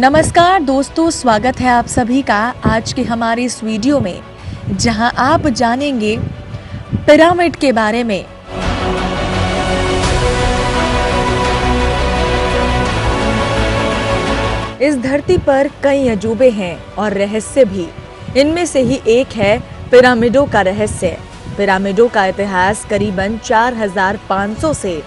नमस्कार दोस्तों, स्वागत है आप सभी का आज के हमारे इस वीडियो में, जहां आप जानेंगे पिरामिड के बारे में। इस धरती पर कई अजूबे हैं और रहस्य भी। इनमें से ही एक है पिरामिडों का रहस्य। पिरामिडों का इतिहास करीबन 4500 से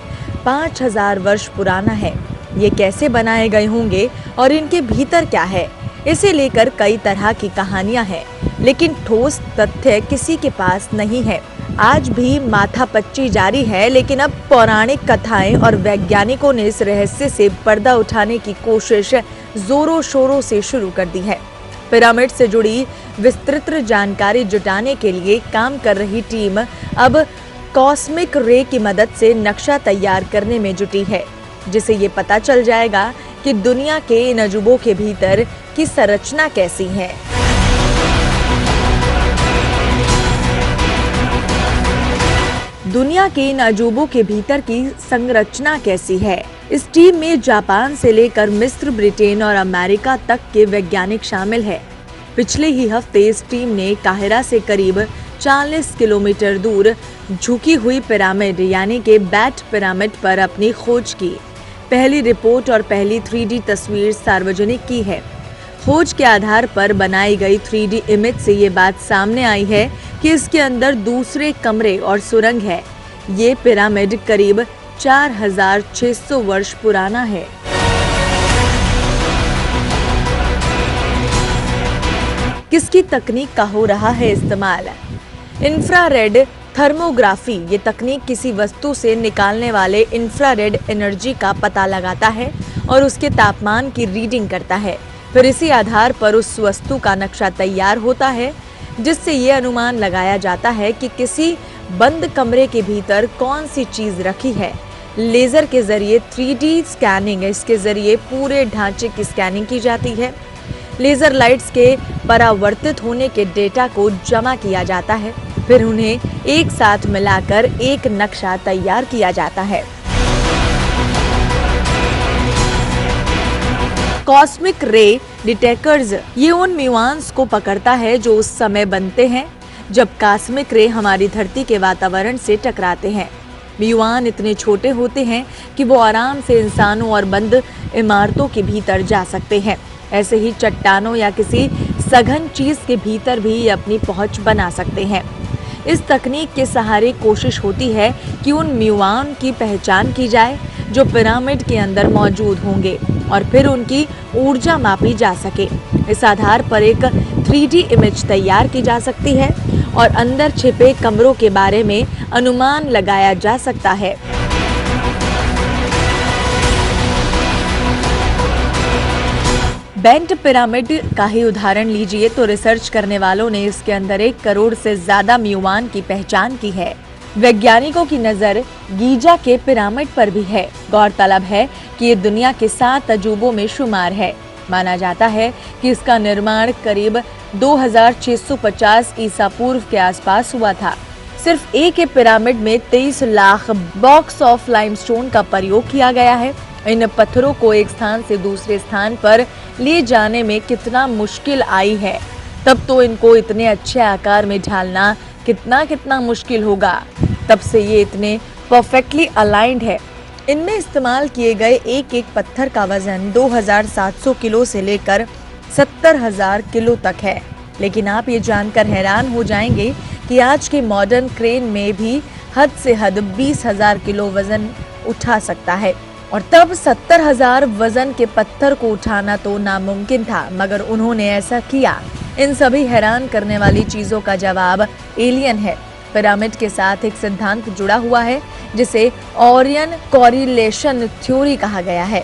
5000 वर्ष पुराना है। ये कैसे बनाए गए होंगे और इनके भीतर क्या है, इसे लेकर कई तरह की कहानियां हैं, लेकिन ठोस तथ्य किसी के पास नहीं है। आज भी माथापच्ची जारी है, लेकिन अब पौराणिक कथाएं और वैज्ञानिकों ने इस रहस्य से पर्दा उठाने की कोशिश जोरों शोरों से शुरू कर दी है। पिरामिड से जुड़ी विस्तृत जानकारी जुटाने के लिए काम कर रही टीम अब कॉस्मिक रे की मदद से नक्शा तैयार करने में जुटी है, जिससे ये पता चल जाएगा कि दुनिया के इन अजूबों के भीतर की संरचना कैसी है। दुनिया के इन अजूबों के भीतर की संरचना कैसी है। इस टीम में जापान से लेकर मिस्र, ब्रिटेन और अमेरिका तक के वैज्ञानिक शामिल है। पिछले ही हफ्ते इस टीम ने काहिरा से करीब 40 किलोमीटर दूर झुकी हुई पिरामिड यानी कि बैट पिरामिड पर अपनी खोज की। पहली रिपोर्ट और पहली 3D तस्वीर सार्वजनिक की है। खोज के आधार पर बनाई गई 3D इमेज से ये बात सामने आई है कि इसके अंदर दूसरे कमरे और सुरंग है। ये पिरामिड करीब 4600 वर्ष पुराना है। किसकी तकनीक का हो रहा है इस्तेमाल? इंफ्रारेड थर्मोग्राफी ये तकनीक किसी वस्तु से निकालने वाले इंफ्रारेड एनर्जी का पता लगाता है और उसके तापमान की रीडिंग करता है। फिर इसी आधार पर उस वस्तु का नक्शा तैयार होता है, जिससे ये अनुमान लगाया जाता है कि किसी बंद कमरे के भीतर कौन सी चीज रखी है। लेजर के जरिए 3D स्कैनिंग, इसके जरिए पूरे ढांचे की स्कैनिंग की जाती है। लेजर लाइट्स के परावर्तित होने के डेटा को जमा किया जाता है, फिर उन्हें एक साथ मिलाकर एक नक्शा तैयार किया जाता है। कॉस्मिक रे डिटेक्टर्स ये उन म्यूऑन्स को पकड़ता है जो उस समय बनते हैं जब कॉस्मिक रे हमारी धरती के वातावरण से टकराते हैं। म्यूऑन इतने छोटे होते हैं कि वो आराम से इंसानों और बंद इमारतों के भीतर जा सकते हैं। ऐसे ही चट्टानों या किसी सघन चीज के भीतर भी ये अपनी पहुंच बना सकते हैं। इस तकनीक के सहारे कोशिश होती है कि उन म्यूऑन की पहचान की जाए जो पिरामिड के अंदर मौजूद होंगे और फिर उनकी ऊर्जा मापी जा सके। इस आधार पर एक 3D इमेज तैयार की जा सकती है और अंदर छिपे कमरों के बारे में अनुमान लगाया जा सकता है। बेंट पिरामिड का ही उदाहरण लीजिए तो रिसर्च करने वालों ने इसके अंदर 1 करोड़ से ज्यादा म्यूऑन की पहचान की है। वैज्ञानिकों की नजर गीजा के पिरामिड पर भी है। गौरतलब है कि ये दुनिया के 7 अजूबों में शुमार है। माना जाता है कि इसका निर्माण करीब 2650 ईसा पूर्व के आसपास हुआ था। सिर्फ एक पिरामिड में 23 लाख ब्लॉक्स ऑफ लाइमस्टोन का प्रयोग किया गया है। इन पत्थरों को एक स्थान से दूसरे स्थान पर ले जाने में कितना मुश्किल आई है, तब तो इनको इतने अच्छे आकार में ढालना कितना मुश्किल होगा। तब से ये इतने परफेक्टली अलाइंड है। इनमें इस्तेमाल किए गए एक एक पत्थर का वजन 2700 किलो से लेकर 70,000 किलो तक है। लेकिन आप ये जानकर हैरान हो जाएंगे कि आज के मॉडर्न क्रेन में भी हद से हद 20,000 किलो वजन उठा सकता है, और तब 70,000 वजन के पत्थर को उठाना तो नामुमकिन था, मगर उन्होंने ऐसा किया। इन सभी हैरान करने वाली चीजों का जवाब एलियन है। पिरामिड के साथ एक सिद्धांत जुड़ा हुआ है जिसे ओरियन कोरिलेशन थ्योरी कहा गया है,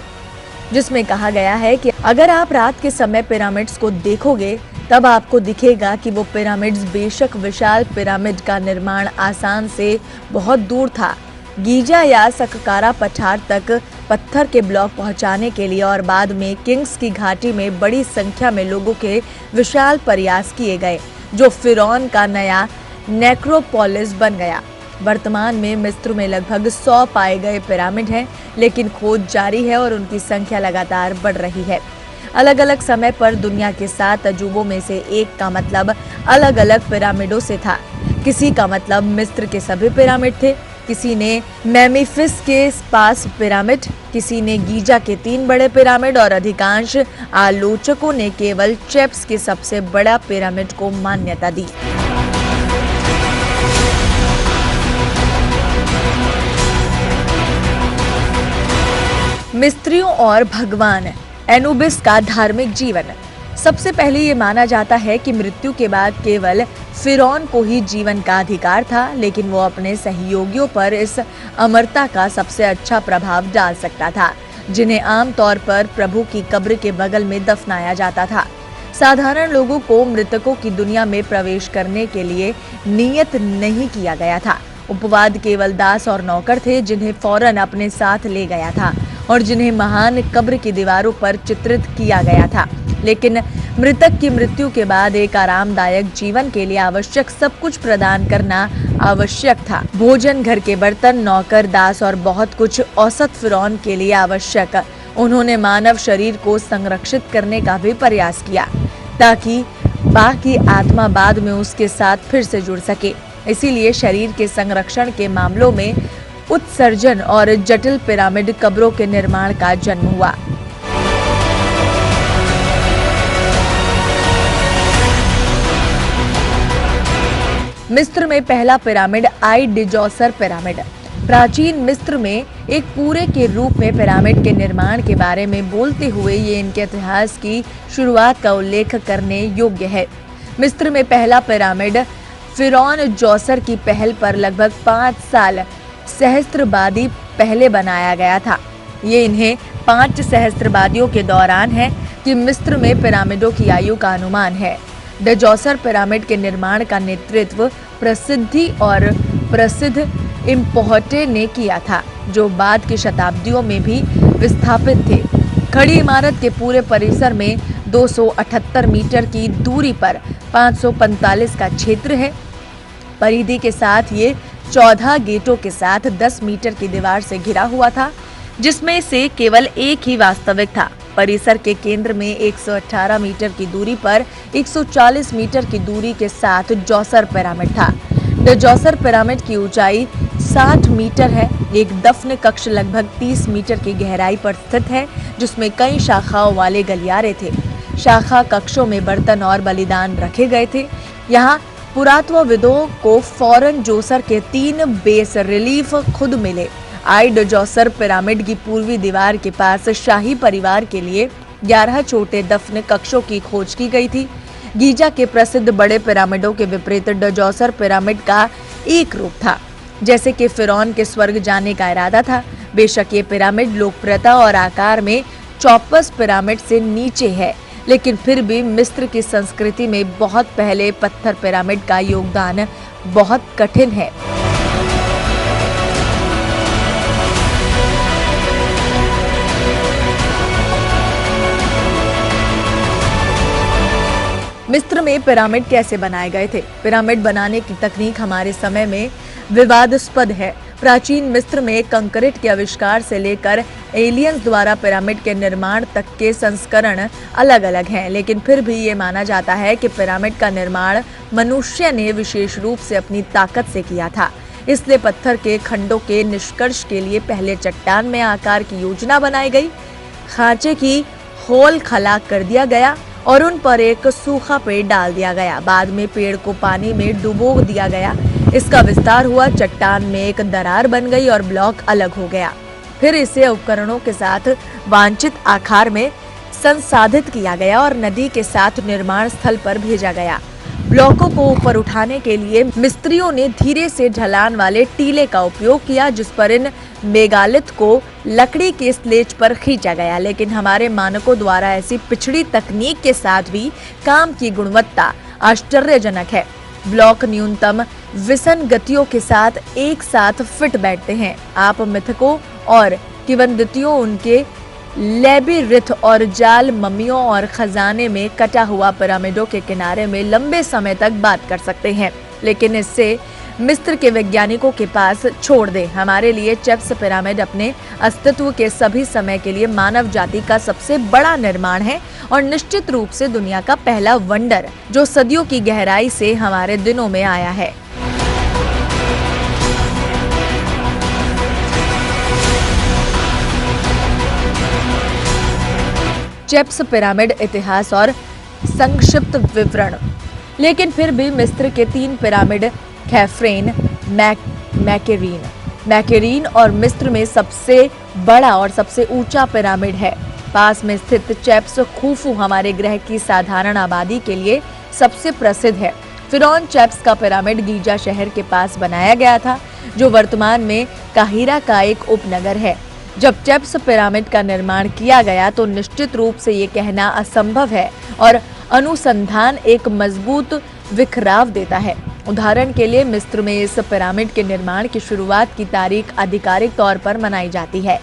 जिसमें कहा गया है कि अगर आप रात के समय पिरामिड्स को देखोगे तब आपको दिखेगा कि वो पिरामिड्स बेशक विशाल पिरामिड का निर्माण आसान से बहुत दूर था। गीजा या सक्कारा पठार तक पत्थर के ब्लॉक पहुंचाने के लिए और बाद में किंग्स की घाटी में बड़ी संख्या में लोगों के विशाल प्रयास किए गए, जो फिरौन का नया नेक्रोपोलिस बन गया। वर्तमान में मिस्र में लगभग 100 पाए गए पिरामिड हैं, लेकिन खोज जारी है और उनकी संख्या लगातार बढ़ रही है। अलग अलग समय पर दुनिया के 7 अजूबों में से एक का मतलब अलग अलग पिरामिडों से था। किसी का मतलब मिस्र के सभी पिरामिड थे, किसी ने मेम्फिस के पास पिरामिड, किसी ने गीजा के 3 बड़े पिरामिड और अधिकांश आलोचकों ने केवल चेप्स के सबसे बड़ा पिरामिड को मान्यता दी। मिस्रियों और भगवान एनुबिस का धार्मिक जीवन। सबसे पहले ये माना जाता है कि मृत्यु के बाद केवल फिरौन को ही जीवन का अधिकार था, लेकिन वो अपने सहयोगियों पर इस अमरता का सबसे अच्छा प्रभाव डाल सकता था, जिन्हें आमतौर पर प्रभु की कब्र के बगल में दफनाया जाता था। साधारण लोगों को मृतकों की दुनिया में प्रवेश करने के लिए नियत नहीं किया गया था। उपवाद केवल दास और नौकर थे, जिन्हें फौरन अपने साथ ले गया था और जिन्हें महान कब्र की दीवारों पर चित्रित किया गया था। लेकिन मृतक की मृत्यु के बाद एक आरामदायक जीवन के लिए आवश्यक सब कुछ प्रदान करना आवश्यक था। भोजन, घर के बर्तन, नौकर, दास और बहुत कुछ औसत फिरौन के लिए आवश्यक। उन्होंने मानव शरीर को संरक्षित करने का भी प्रयास किया ताकि बाकी आत्मा बाद में उसके साथ फिर से जुड़ सके। इसीलिए शरीर के संरक्षण के मामलों में उत्सर्जन और जटिल पिरामिड कब्रों के निर्माण का जन्म हुआ। मिस्र में पहला पिरामिड आई डिजोसर पिरामिड। प्राचीन मिस्र में एक पूरे के रूप में पिरामिड के निर्माण के बारे में बोलते हुए ये इनके इतिहास की शुरुआत का उल्लेख करने योग्य है। मिस्र में पहला पिरामिड फिरौन जोसर की पहल पर लगभग 5 साल सहस्त्रवादी पहले बनाया गया था। ये इन्हें 5 सहस्त्रवादियों के दौरान है कि मिस्र में पिरामिडों की आयु का अनुमान है। डिजोसर पिरामिड के निर्माण का नेतृत्व प्रसिद्ध इम्पोहटे ने किया था, जो बाद की शताब्दियों में भी विस्थापित थे। खड़ी इमारत के पूरे परिसर में 278 मीटर की दूरी पर 545 का क्षेत्र है। परिधि के साथ ये 14 गेटों के साथ 10 मीटर की दीवार से घिरा हुआ था, जिसमें से केवल एक ही वास्तविक था। परिसर के केंद्र में 118 मीटर की दूरी पर 140 मीटर की दूरी के साथ जोसर पिरामिड था। डिजोसर पिरामिड की ऊंचाई 60 मीटर है। एक दफन कक्ष लगभग 30 मीटर की गहराई पर स्थित है, जिसमें कई शाखाओं वाले गलियारे थे। शाखा कक्षों में बर्तन और बलिदान रखे गए थे। यहाँ पुरातत्वविदों को फौरन जोसर के 3 बेस रिलीफ खुद मिले। आई डिजोसर पिरामिड की पूर्वी दीवार के पास शाही परिवार के लिए 11 छोटे दफन कक्षों की खोज की गई थी। गीजा के प्रसिद्ध बड़े पिरामिडों के विपरीत डिजोसर पिरामिड का एक रूप था, जैसे कि फिरौन के स्वर्ग जाने का इरादा था। बेशक ये पिरामिड लोकप्रियता और आकार में चौपस पिरामिड से नीचे है, लेकिन फिर भी मिस्र की संस्कृति में बहुत पहले पत्थर पिरामिड का योगदान बहुत कठिन है। मिस्र में पिरामिड कैसे बनाए गए थे? पिरामिड बनाने की तकनीक हमारे समय में विवादास्पद है। प्राचीन मिस्र में कंक्रीट के आविष्कार से लेकर एलियंस द्वारा पिरामिड के निर्माण तक के संस्करण अलग अलग हैं, लेकिन फिर भी ये माना जाता है कि पिरामिड का निर्माण मनुष्य ने विशेष रूप से अपनी ताकत से किया था। इसलिए पत्थर के खंडों के निष्कर्ष के लिए पहले चट्टान में आकार की योजना बनाई गई, खांचे की होल खला कर दिया गया और उन पर एक सूखा पेड़ डाल दिया गया। बाद में पेड़ को पानी में डुबो दिया गया। इसका विस्तार हुआ, चट्टान में एक दरार बन गई और ब्लॉक अलग हो गया। फिर इसे उपकरणों के साथ वांछित आकार में संसाधित किया गया और नदी के साथ निर्माण स्थल पर भेजा गया। ब्लॉकों को ऊपर उठाने के लिए मिस्त्रियों ने धीरे से ढलान वाले टीले का उपयोग किया, जिस पर इन मेगालिथ को लकड़ी के स्लेज पर खींचा गया। लेकिन हमारे मानकों द्वारा ऐसी पिछड़ी तकनीक के साथ भी काम की गुणवत्ता आश्चर्यजनक है। ब्लॉक न्यूनतम विसंगतियों के साथ एक साथ फिट बैठते हैं। आप मिथकों और किंवदंतियों, उनके लेबिरिथ और जाल मम्मियों और खजाने में कटा हुआ पिरामिडों के किनारे में लंबे समय तक बात कर सकते हैं, लेकिन इससे मिस्र के वैज्ञानिकों के पास छोड़ दें। हमारे लिए चेफ्स पिरामिड अपने अस्तित्व के सभी समय के लिए मानव जाति का सबसे बड़ा निर्माण है और निश्चित रूप से दुनिया का पहला वंडर जो सदियों की गहराई से हमारे दिनों में आया है। चेफ्स पिरामिड इतिहास और संक्षिप्त विवरण। लेकिन फिर भी मिस्र के 3 पिरामिड खेफ्रेन, मैकेरीन और मिस्र में सबसे बड़ा और सबसे ऊंचा पिरामिड है। पास में स्थित चेफ्स खूफू हमारे ग्रह की साधारण आबादी के लिए सबसे प्रसिद्ध है। फिरौन चेफ्स का पिरामिड गीजा शहर के पास बनाया गया था, जो वर्तमान में काहिरा का एक उपनगर है। जब चेफ्स पिरामिड का निर्माण किया गया तो निश्चित रूप से ये कहना असंभव है और अनुसंधान एक मजबूत विखराव देता है। उदाहरण के लिए मिस्र में इस पिरामिड के निर्माण की शुरुआत की तारीख आधिकारिक तौर पर मनाई जाती है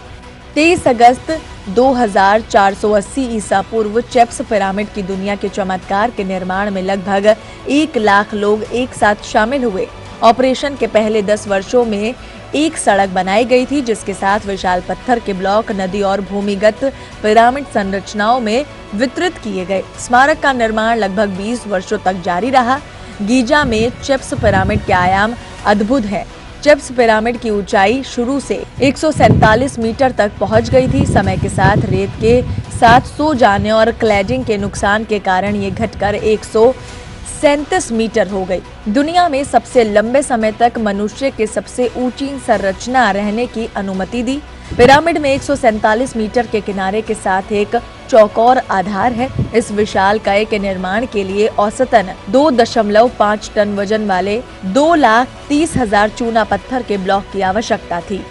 23 अगस्त 2480 ईसा पूर्व। चेफ्स पिरामिड की दुनिया के चमत्कार के निर्माण में लगभग 1 लाख लोग एक साथ शामिल हुए। ऑपरेशन के पहले 10 वर्षों में एक सड़क बनाई गई थी, जिसके साथ विशाल पत्थर के ब्लॉक नदी और भूमिगत पिरामिड संरचनाओं में वितरित किए गए। स्मारक का निर्माण लगभग 20 वर्षों तक जारी रहा। गीजा में चेफ्स पिरामिड के आयाम अद्भुत है। चेफ्स पिरामिड की ऊंचाई शुरू से 147 मीटर तक पहुंच गई थी। समय के साथ रेत के साथ सो जाने और क्लैडिंग के नुकसान के कारण ये घटकर 137 मीटर हो गई। दुनिया में सबसे लंबे समय तक मनुष्य के सबसे ऊंची संरचना रहने की अनुमति दी। पिरामिड में 147 मीटर के किनारे के साथ एक चौकोर आधार है। इस विशालकाय के निर्माण के लिए औसतन 2.5 टन वजन वाले 2,30,000 चूना पत्थर के ब्लॉक की आवश्यकता थी।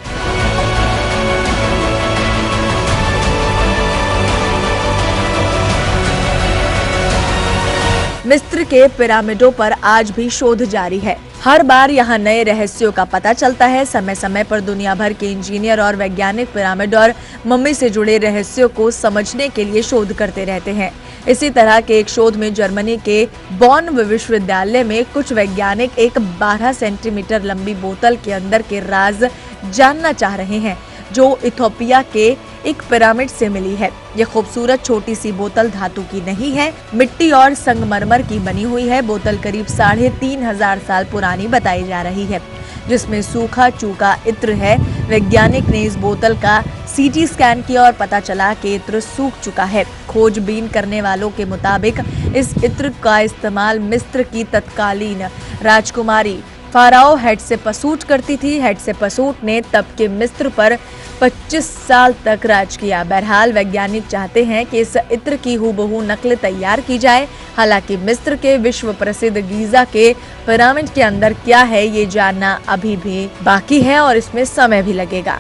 मिस्र के पिरामिडों पर आज भी शोध जारी है। हर बार यहाँ नए रहस्यों का पता चलता है। समय समय पर दुनिया भर के इंजीनियर और वैज्ञानिक पिरामिड और मम्मी से जुड़े रहस्यों को समझने के लिए शोध करते रहते हैं। इसी तरह के एक शोध में जर्मनी के बॉन विश्वविद्यालय में कुछ वैज्ञानिक एक 12 सेंटीमीटर लंबी बोतल के अंदर के राज जानना चाह रहे हैं, जो इथोपिया के एक पिरामिड से मिली है। यह खूबसूरत छोटी सी बोतल धातु की नहीं है, मिट्टी और संगमरमर की बनी हुई है। बोतल करीब 3,500 साल पुरानी बताई जा रही है, जिसमें सूखा चूका इत्र है। वैज्ञानिक ने इस बोतल का सीटी स्कैन किया और पता चला कि इत्र सूख चुका है। खोजबीन करने वालों के मुताबिक इस इत्र का इस्तेमाल मिस्र की तत्कालीन राजकुमारी फाराओ हेटशेपसूट करती थी। हेटशेपसूट ने तब के मिस्र पर 25 साल तक राज किया। बहरहाल वैज्ञानिक चाहते हैं कि इस इत्र की हूबहू नकल तैयार की जाए। हालांकि मिस्र के विश्व प्रसिद्ध गीजा के पिरामिड के अंदर क्या है ये जानना अभी भी बाकी है और इसमें समय भी लगेगा।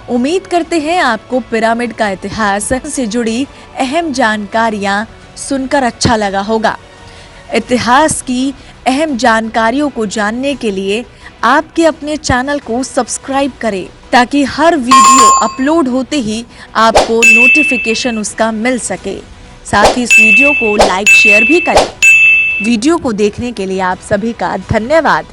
उम्मीद करते हैं आपको पिरामिड का इतिहास से जुड़ी अहम जानकारियां सुनकर अच्छा लगा होगा। इतिहास की अहम जानकारियों को जानने के लिए आपके अपने चैनल को सब्सक्राइब करें, ताकि हर वीडियो अपलोड होते ही आपको नोटिफिकेशन उसका मिल सके। साथ ही इस वीडियो को लाइक शेयर भी करें। वीडियो को देखने के लिए आप सभी का धन्यवाद।